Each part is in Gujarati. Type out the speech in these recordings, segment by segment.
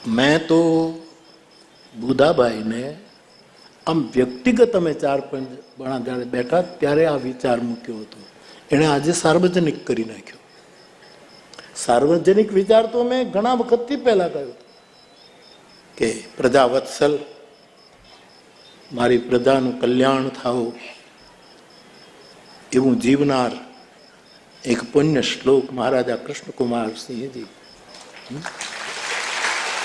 મેં તો બુધાભાઈને આમ વ્યક્તિગત અમે 4-5 જણા જ્યારે બેઠા ત્યારે આ વિચાર મૂક્યો હતો. એણે આજે સાર્વજનિક કરી નાખ્યો. સાર્વજનિક વિચાર તો મેં ઘણા વખતથી પહેલા કહ્યું કે પ્રજા વત્સલ, મારી પ્રજાનું કલ્યાણ થાવ એવું જીવનાર એક પુણ્ય શ્લોક મહારાજા કૃષ્ણકુમાર સિંહજી,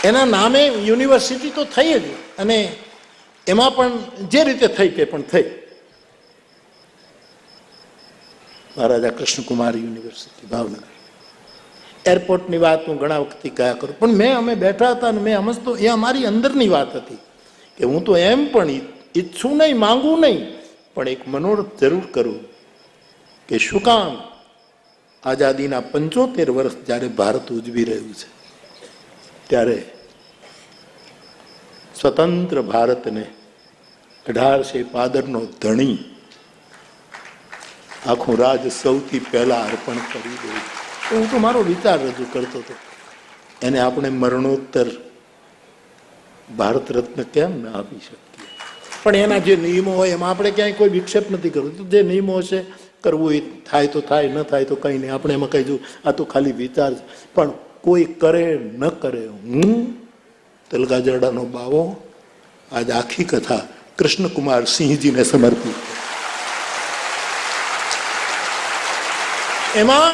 એના નામે યુનિવર્સિટી તો થઈ જ, અને એમાં પણ જે રીતે થઈ તે પણ થઈ. મહારાજા કૃષ્ણકુમાર યુનિવર્સિટી ભાવનગર. એરપોર્ટની વાત હું ઘણા વખતથી કયા કરું, પણ અમે બેઠા હતા અને મેં સમજતો એ અમારી અંદરની વાત હતી કે હું તો એમ પણ ઈચ્છું નહીં, માંગું નહીં, પણ એક મનોરથ જરૂર કરું કે શું કામ આઝાદીના 75 વર્ષ જ્યારે ભારત ઉજવી રહ્યું છે ત્યારે સ્વતંત્ર ભારતને 1815નો ધણી આખું રાજ સૌથી પહેલા અર્પણ કરી દે. હું તો મારો વિચાર રજૂ કરતો હતો, એને આપણે મરણોત્તર ભારત રત્ન કેમ ના આપી શકીએ? પણ એના જે નિયમો હોય એમાં આપણે ક્યાંય કોઈ વિક્ષેપ નથી કરવું. જે નિયમો છે કરવું એ થાય તો થાય, ન થાય તો કંઈ નહીં. આપણે એમાં કહીશું આ તો ખાલી વિચાર છે. પણ કોઈ કરે ન કરે, હું તલગાજરડાનો બાવો આજ આખી કથા કૃષ્ણકુમાર સિંહજીને સમર્પિત. એમાં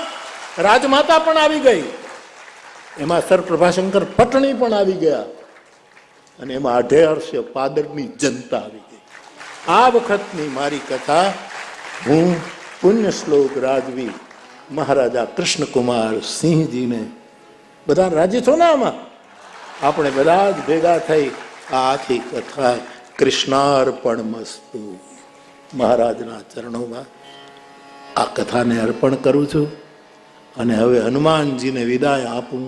રાજમાતા પણ આવી ગઈ, એમાં સર પ્રભાશંકર પટણી પણ આવી ગયા, અને એમાં 1800 પાદરની જનતા આવી ગઈ. આ વખતની મારી કથા હું પુણ્ય શ્લોક રાજવી મહારાજા કૃષ્ણકુમાર સિંહજીને, બધા રાજી છો ને આમાં? આપણે બધા જ ભેગા થઈ આ આખી કથા કૃષ્ણાર્પણ મસ્તુ મહારાજના ચરણોમાં આ કથાને અર્પણ કરું છું. અને હવે હનુમાનજીને વિદાય આપું.